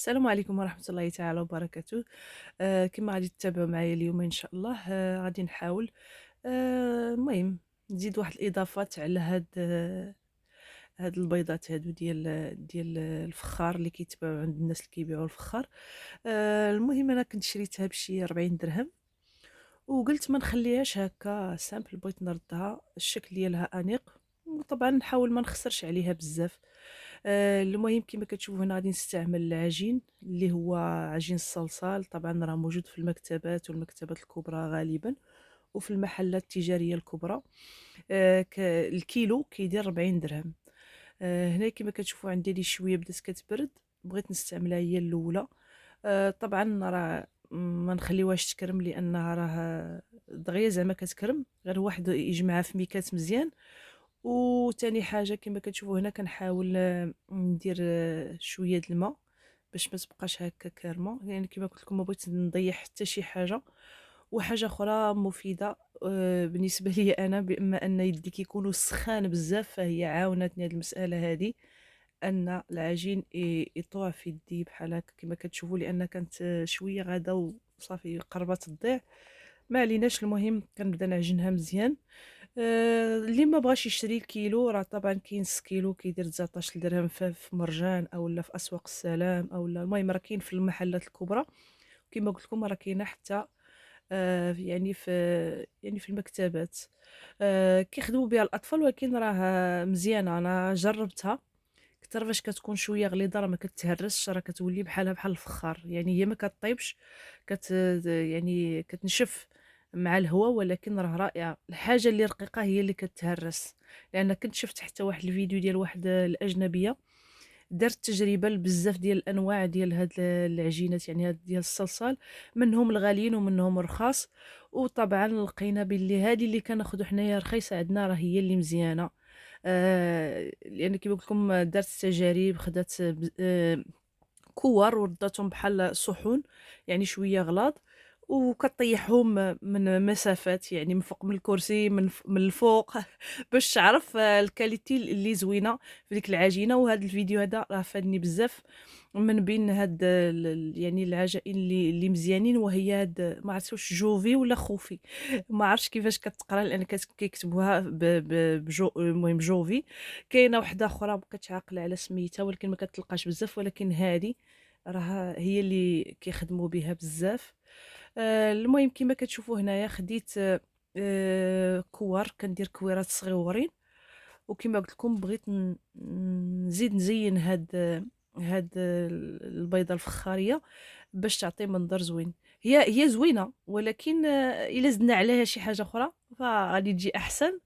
السلام عليكم ورحمة الله تعالى وبركاته. كما غادي تتابعوا معايا اليوم إن شاء الله، غادي نحاول المهم نزيد واحد الإضافات على هاد البيضات هادو ديال الفخار اللي كيتباعوا عند الناس اللي كيبيعوا الفخار. المهم أنا كنت شريتها بشي 40 درهم، وقلت ما نخليهاش هكا سامبل، بغيت نردها الشكل ديالها أنيق، وطبعا نحاول ما نخسرش عليها بزاف. المهم كما كتشوفوا هنا غادي نستعمل العجين اللي هو عجين الصلصال، طبعا راه موجود في المكتبات والمكتبات الكبرى غالبا وفي المحلات التجارية الكبرى. الكيلو كيدير 40 درهم. هنا كما كتشوفوا عندي هذه شويه بدات كتبرد، بغيت نستعملها هي الاولى. طبعا راه ما نخليوهاش تكرم لانها راه دغيا زعما كتكرم، غير واحد يجمعها في ميكات مزيان. وتاني حاجه كما كتشوفوا هنا كنحاول ندير شويه د الماء باش ما تبقاش هكا كارمه، يعني كما قلت لكم ما بغيت نضيع حتى شي حاجه. وحاجه اخرى مفيده بالنسبه لي انا، بما ان يدي كيكونوا سخان بزاف، فهي عاونتني هذه المساله هذه، ان العجين يطوع في يدي بحال هكا كما كتشوفوا، لان كانت شويه غاده وصافي قربت تضيع. ما عليناش، المهم كنبدا نعجنها مزيان. اللي ما بغاش يشري الكيلو، راه طبعا كاين 6 كيلو كيدير 19 درهم في مرجان او لا في اسواق السلام او لا، المهم راه كاين في المحلات الكبرى. كما قلت لكم راه كاينه حتى يعني في المكتبات. كيخدموا بها الاطفال، ولكن راه مزيانه، انا جربتها. كتر فاش كتكون شويه غليظه راه ما كتهرسش، راه كتولي بحالها بحال الفخار، يعني هي ما كطيبش، كت يعني كتنشف مع الهواء، ولكن راه رائعه. الحاجه اللي رقيقه هي اللي كتهرس، لان كنت شفت حتى واحد الفيديو ديال واحد الاجنبيه درت تجربه لبزاف ديال الانواع ديال هاد العجينات، يعني هاد ديال الصلصال، منهم الغاليين ومنهم الرخاص. وطبعا لقينا باللي هذه اللي كناخذوا حنايا رخيصه عندنا راه هي اللي مزيانه. لان كيما قلت لكم درت تجارب، خدات كور ورداتهم بحال صحون، يعني شويه غلاض، وكطيحهم من مسافات، يعني من فوق من الكرسي، من الفوق باش تعرف الكاليتي اللي زوينه في ديك العجينه. وهذا الفيديو هذا راه فادني بزاف من بين هاد يعني العجائن اللي مزيانين، وهي هاد ما عرفتش واش جوفي ولا خوفي، ما عرفتش كيفاش كتقرا لان كيكتبوها المهم جوفي. كاينه وحده اخرى ما بقيتش عاقله على سميتها، ولكن ما كتلقاش بزاف، ولكن هذه راه هي اللي كيخدموا بها بزاف. المهم كما كتشوفوا هنايا خديت كوار، كندير كويرات صغيورين. وكما قلت لكم بغيت نزيد نزين هاد البيضه الفخاريه باش تعطي منظر زوين. هي زوينه، ولكن الا زدنا عليها شي حاجه اخرى فغادي تجي احسن.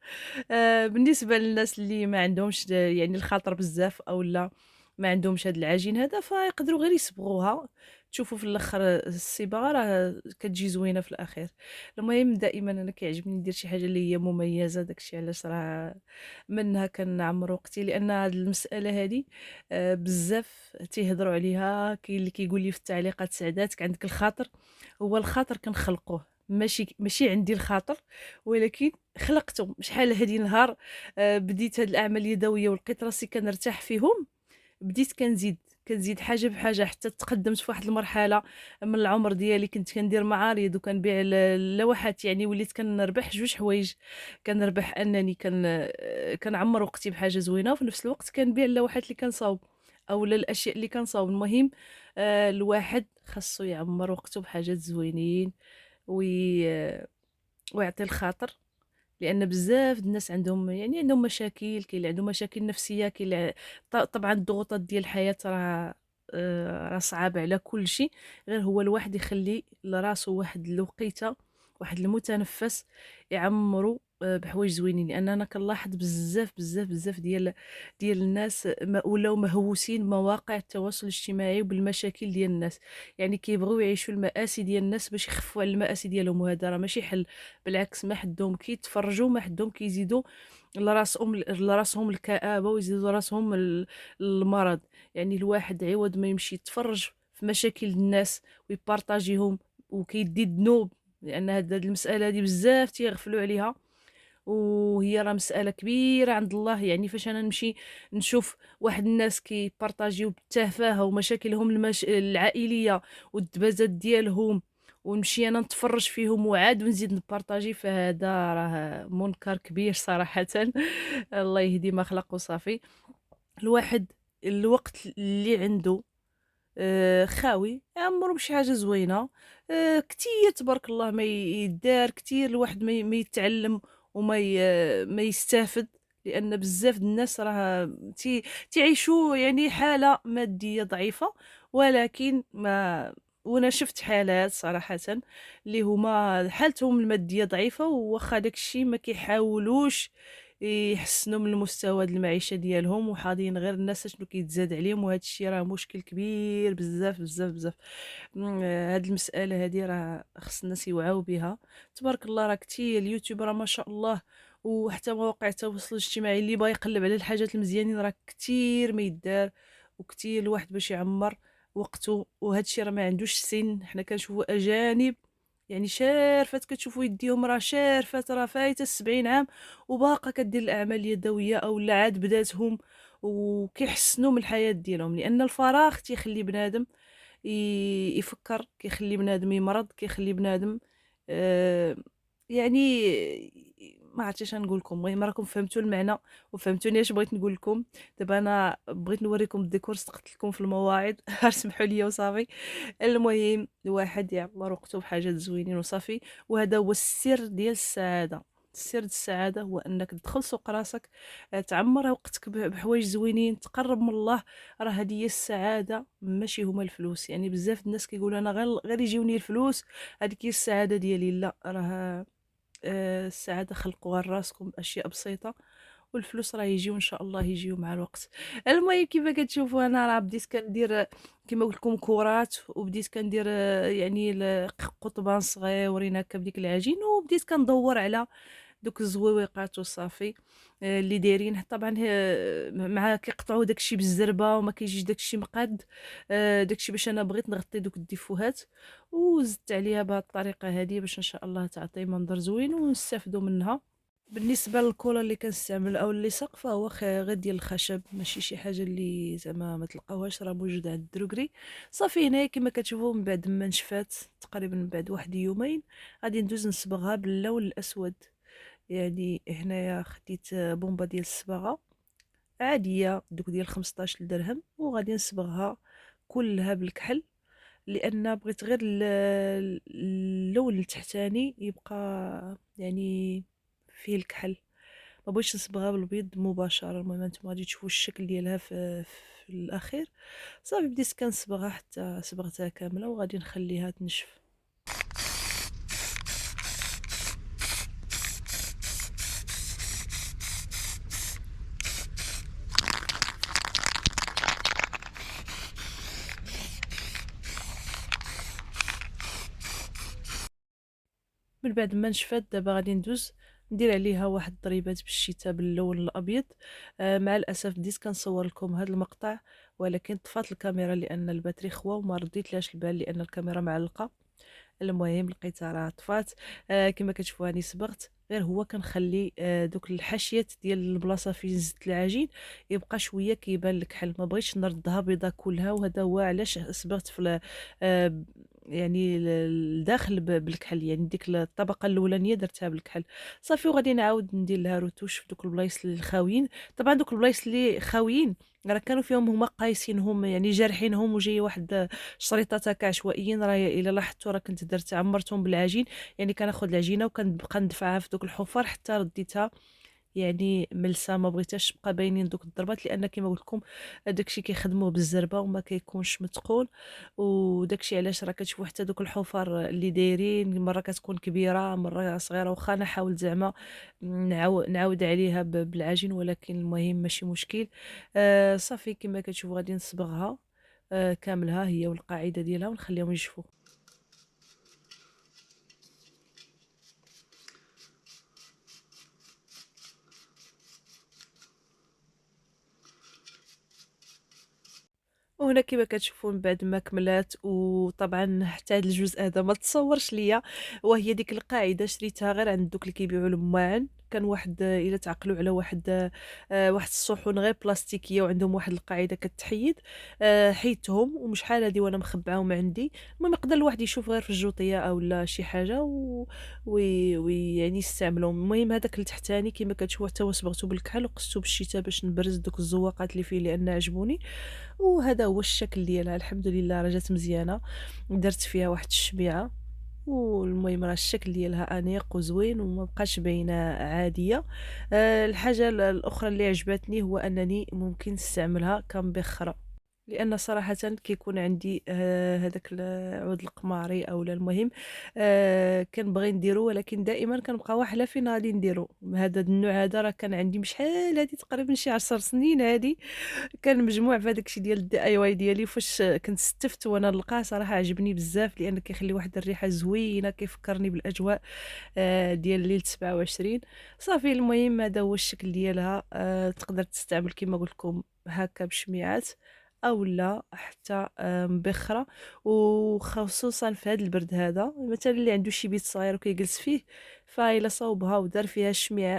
بالنسبه للناس اللي ما عندهمش يعني الخاطر بزاف او لا ما عندهمش هاد العجين هذا، فيقدروا غير يصبغوها. تشوفوا في الاخر الصباغه راه كتجي زوينه في الاخير. المهم دائما انا كيعجبني ندير شي حاجه اللي هي مميزه، داكشي علاش راه منها كنعمر وقتي، لان هاد المساله هادي بزاف تيهضروا عليها. كاين اللي كيقول لي في التعليقات سعداتك عندك الخاطر. هو الخاطر كنخلقوه، ماشي عندي الخاطر، ولكن خلقته. شحال هادي نهار بديت هاد الاعمال اليدويه ولقيت راسي كنرتاح فيهم، بديت كنزيد حاجه بحاجه حتى تقدمت في واحد المرحله من العمر ديالي كنت كندير معارض وكنبيع اللوحات، يعني وليت كنربح جوج حوايج. كنربح انني كنعمر وقتي بحاجه زوينه، وفي نفس الوقت كنبيع اللوحات اللي كنصاوب او الاشياء اللي كنصاوب. المهم الواحد خاصو يعمر وقته بحاجات زوينين وي... ويعطي الخاطر، لان بزاف د الناس عندهم يعني عندهم مشاكل. كاين اللي عندهم مشاكل نفسيه، كاين طبعا الضغوطات ديال الحياه راه صعاب على كل شيء. غير هو الواحد يخلي لراسو واحد الوقيته، واحد المتنفس يعمرو بحوايج زوينين. لان انا كنلاحظ بزاف بزاف بزاف ديال الناس ولاو مهووسين بمواقع التواصل الاجتماعي وبالمشاكل ديال الناس، يعني كيبغيو يعيشوا المآسي ديال الناس باش يخفوا على المآسي ديالهم، وهذا راه ماشي حل. بالعكس، ما حدهم كيتفرجوا، ما حدهم كيزيدوا لراسهم الكآبة ويزيدوا راسهم المرض. يعني الواحد عوض ما يمشي يتفرج في مشاكل الناس ويبارطاجيهم وكيدي الذنوب، لان هاد المسألة هادي بزاف تيغفلوا عليها، وهي راه مسألة كبيرة عند الله. يعني فاش أنا نمشي نشوف واحد الناس كيبارطاجيو بالتافهة ومشاكلهم العائلية والدبازات ديالهم، ونمشي أنا نتفرّج فيهم وعاد ونزيد نبارطاجي، فهذا راه منكر كبير صراحةً. الله يهدي ما خلق وصافي. الواحد الوقت اللي عنده خاوي يعمّرو بشي حاجة زوينة. كتير تبارك الله ما يدّار، كتير الواحد ما يتعلّم وما ي ما يستافد، لأن بزاف د الناس راه تيعيشوا يعني حالة مادية ضعيفة، ولكن ما وأنا شُفت حالات صراحةً اللي هُما حالتهم المادية ضعيفة، وواخا داك الشي ما كيحاولوش يحسّنوا من المستوى د المعيشة ديالهم، وحاضين غير الناس أشنو كيتزاد عليهم، وهذا الشي راه مشكل كبير بزاف، بزاف، بزاف. هاد المسألة هادي راه خص الناس يوعاو بها. تبارك الله راه كتير اليوتيوب راه ما شاء الله، وحتى مواقع التواصل الاجتماعي اللي باغي يقلّب على الحاجات المزيانين راه كتير ما يدار، وكتير الواحد باش يعمّر وقته، وهاد الشي راه ما عندوش سِن. حنا كنشوفوا أجانب يعني شارفات، كتشوفوا يديهم راه شارفات، راه فايتة ال70 عام وباقا كدير الأعمال اليدوية أولا عاد بداتهم، وكيحسنوا من الحياة ديالهم، لأن الفراغ تيخلي بنادم يفكر، كيخلي بنادم يمرض، كيخلي بنادم آآ يعني ما عرفتش اش نقول لكم. المهم راكم فهمتوا المعنى وفهمتوني اش بغيت نقول لكم. دابا أنا بغيت نوريكم الديكور، سقطت لكم في المواعظ سمحوا لي وصافي. المهم الواحد يعمر وقته بحاجات زوينين وصافي، وهذا هو السر ديال السعادة. السر د السعادة هو أنك تدخل سوق راسك، تعمّر وقتك بحوايج زوينين، تقرّب من الله. راه هذه هي السعادة، ماشي هما الفلوس. يعني بزاف د الناس كيقولوا أنا غير يجيوني الفلوس هذيك هي السعادة ديالي. لأ، راه السعادة خلقوها لراسكم بأشياء بسيطة، والفلوس راه يجيو إن شاء الله، يجيو مع الوقت. المهم كيما كتشوفوا أنا راه بديت كندير كيما قلت لكم كورات، وبديت كندير يعني قضبان صغيورين هكا بديك العجين، وبديت كندوّر على دوك الزويويقات وصافي. اللي دايرين طبعًا مع كيقطعوا داك الشي بالزربة وما كيجيش داك الشي مقاد. داك الشي باش أنا بغيت نغطي دوك الديفوهات، وزدت عليها بهاد الطريقة هادي باش إن شاء الله تعطي منظر زوين ونستافدوا منها. بالنسبة للكولا اللي كنستعمل أو اللصق فهو غير ديال الخشب، ماشي شي حاجة اللي زعما ما تلقاوهاش، راه موجودة عند الدروكري. صافي هنايا كما كتشوفوا من بعد ما نشفات تقريبا من بعد واحد يومين غادي ندوز نصبغها باللون الأسود. يعني هنايا خديت بومبا ديال الصباغة عادية دوك ديال 15 درهم، وغادي نصبغها كلها بالكحل، لأن بغيت غير اللون التحتاني يبقى يعني فيه الكحل، ما بغيتش نصبغها بالبيض مباشرة. المهم هانتوما غادي تشوفوا الشكل ديالها في الأخير. صافي بديت كنصبغها حتى صبغتها كاملة، وغادي نخليها تنشف. من بعد ما نشفات دابا غادي ندوز ندير عليها واحد الضريبات بالشتا باللون الابيض. مع الاسف بديت كنصور لكم هذا المقطع، ولكن طفات الكاميرا لان الباتري خوا وما رديت لاش البال لان الكاميرا معلقه. المهم لقيتها راه طفات. كما كتشوفوا راني صبغت، غير هو كنخلي دوك الحاشيات ديال البلاصه فين زدت العجين يبقى شويه كيبان الكحل، ما بغيتش نردها بيضه كلها، وهذا هو علاش صبغت في آه، يعني الداخل بالكحل، يعني ديك الطبقه الاولانيه درتها بالكحل. صافي وغادي نعاود ندير لها روتوش في دوك البلايص اللي خاويين. طبعا دوك البلايص اللي خاويين راه كانوا فيهم هما قايسينهم يعني جارحينهم، وجاي واحد شريطات هكا عشوائيين، راه الا لاحظتوا راه كنت درت عمرتهم بالعجين. يعني كناخذ العجينه وكنبقى ندفعها في دوك الحفر حتى رديتها يعني ملسه، ما بغيتهاش تبقى باينين دوك الضربات، لان كما قلت لكم داكشي كيخدموه بالزربه وما كيكونش متقول. وداكشي علاش راه كتشوفوا حتى دوك الحفر اللي دايرين مره كتكون كبيره مره صغيره، واخا انا حاولت زعما نعاود عليها بالعجين، ولكن المهم ماشي مشكل. صافي كما كتشوفوا غادي نصبغها كاملها هي والقاعده ديالها ونخليهم يجفوا. وهنا كما كتشوفوا من بعد ما كملات، وطبعا حتى هذا الجزء هذا ما تصورش ليا، وهي ديك القاعده شريتها غير عند دوك اللي كيبيعوا الماعن. كان واحد إلا تعقلوا على واحد الصحون غير بلاستيكية وعندهم واحد القاعدة كتحيد، حيدتهم ومن شحال هادي وأنا مخبعاهم عندي. المهم يقدر الواحد يشوف غير في الجوطية أولا شي حاجة ويعني يستعملهم. المهم هداك التحتاني كيما كتشوفوا حتى هو صبغته بالكحل وقصته بالشتا باش نبرز دوك الزواقات اللي فيه لأن عجبوني. وهذا هو الشكل ديالها، الحمد لله راه جات مزيانة. درت فيها واحد الشميعة، والمهم راه الشكل ديالها أنيق وزوين وما بقاش باينة عادية. الحاجة الأخرى اللي عجبتني هو أنني ممكن نستعملها كمبخرة، لأن صراحةً كيكون عندي هذاك عود القماري أولا المهم كنبغي نديرو، ولكن دائمًا كنبقى واحلة فين غادي نديرو. هذا النوع هذا راه كان عندي من شحال هادي تقريبًا شي 10 سنين هادي، كان مجموع في هذاك الشيء ديال الDIY ديالي. فاش كنت استفت وأنا نلقاه صراحة عجبني بزاف، لأن كيخلي واحد الريحة زوينة، كيفكرني بالأجواء ديال ليلة 27. صافي المهم هذا هو الشكل ديالها. تقدر تستعمل كيما قلت لكم هكا بشميعات أولا حتى مبخرة، وخصوصًا في هذا البرد هذا، مثلًا اللي عنده شي بيت صغير وكيجلس فيه، فإلا صاوبها ودار فيها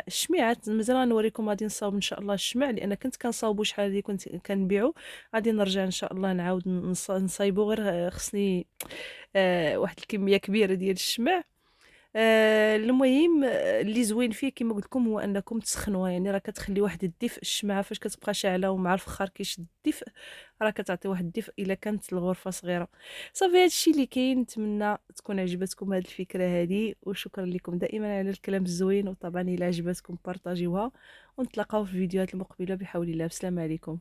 الشميعات مازال غنوريكم. غادي نصاوب إن شاء الله الشمع، لأن كنت كنصاوبو شحال هادي كنت كنبيعو. غادي نرجع إن شاء الله نعاود نصايبو، غير خصني واحد الكمية كبيرة ديال الشمع. المهم اللي زوين فيه كيما قلت لكم هو أنكم تسخنوها، يعني راه كتخلي واحد الدفء. الشمعة فاش كتبقى شاعلة ومع الفخار كيشد الدفء، راه كتعطي واحد الدفء إلا كانت الغرفة صغيرة. صافي هادشي اللي كاين، نتمنى تكون عجبتكم هاد الفكرة هادي، وشكرا لكم دائما على الكلام الزوين. وطبعا إلا عجبتكم بارطاجيوها، ونتلاقاو في الفيديوهات المقبلة بحول الله. بسلام عليكم.